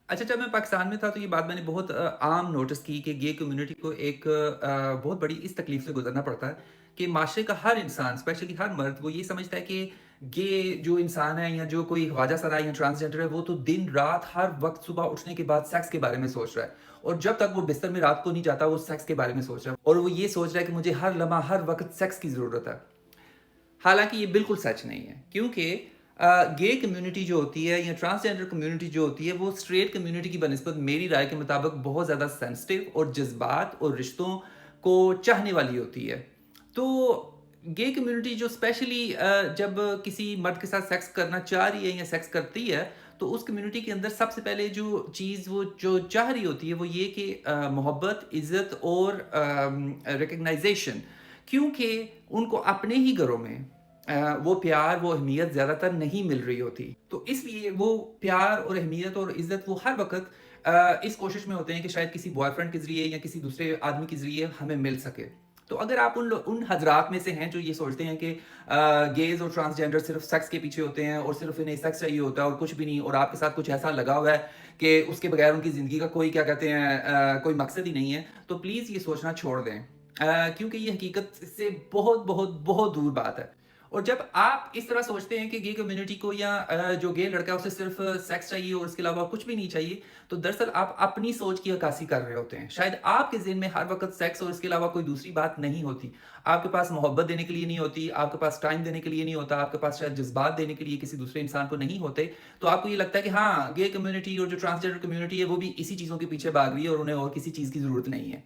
अच्छा, जब मैं पाकिस्तान में था तो ये बात मैंने बहुत आम नोटिस की कि गे कम्युनिटी को एक बहुत बड़ी इस तकलीफ से गुजरना पड़ता है कि माशरे का हर इंसान, स्पेशली हर मर्द, वो ये समझता है कि गे जो इंसान है या जो कोई ख्वाजा सराय या ट्रांसजेंडर है, वो तो दिन रात हर वक्त सुबह उठने के बाद सेक्स के बारे में सोच रहा है, और जब तक वो बिस्तर में रात को नहीं जाता वो सेक्स के बारे में सोच रहा है, और वो ये सोच रहा है कि मुझे हर लम्हा हर वक्त सेक्स की ज़रूरत है। हालांकि ये बिल्कुल सच नहीं है, क्योंकि गे कम्युनिटी जो होती है या ट्रांसजेंडर कम्युनिटी जो होती है वो स्ट्रेट कम्युनिटी की बनस्बत मेरी राय के मुताबिक बहुत ज़्यादा सेंसिटिव और जज्बात और रिश्तों को चाहने वाली होती है। तो गे कम्युनिटी जो स्पेशली जब किसी मर्द के साथ सेक्स करना चाह रही है या सेक्स करती है, तो उस कम्युनिटी के अंदर सबसे पहले जो चीज़ वो जो चाह रही होती है वो ये कि मोहब्बत, इज़्ज़त और रिकग्नाइजेशन, क्योंकि उनको अपने ही घरों में वो प्यार, वो अहमियत ज़्यादातर नहीं मिल रही होती। तो इसलिए वो प्यार और अहमियत और इज़्ज़त वो हर वक़्त इस कोशिश में होते हैं कि शायद किसी बॉयफ्रेंड के ज़रिए या किसी दूसरे आदमी के ज़रिए हमें मिल सके। तो अगर आप उन हज़रात में से हैं जो ये सोचते हैं कि गेज़ और ट्रांसजेंडर सिर्फ़ सेक्स के पीछे होते हैं और सिर्फ़ इन्हें सेक्स चाहिए होता है और कुछ भी नहीं, और आपके साथ कुछ ऐसा लगा हुआ है कि उसके बगैर उनकी ज़िंदगी का कोई क्या कहते हैं कोई मकसद ही नहीं है, तो प्लीज़ ये सोचना छोड़ दें। क्योंकि ये हकीकत से बहुत, बहुत, बहुत दूर बात है। और जब आप इस तरह सोचते हैं कि गे कम्युनिटी को या जो गे लड़का है उसे सिर्फ़ सेक्स चाहिए और उसके अलावा कुछ भी नहीं चाहिए, तो दरअसल आप अपनी सोच की अक्कासी कर रहे होते हैं। शायद आपके ज़हन में हर वक़्त सेक्स और इसके अलावा कोई दूसरी बात नहीं होती। आपके पास मोहब्बत देने के लिए नहीं होती, आपके पास टाइम देने के लिए नहीं होता, आपके पास शायद जज़्बात देने के लिए किसी दूसरे इंसान को नहीं होते। तो आपको ये लगता है कि हाँ, गे कम्युनिटी और जो ट्रांसजेंडर कम्युनिटी है वो भी इसी चीज़ों के पीछे भाग रही है और उन्हें और किसी चीज़ की ज़रूरत नहीं है।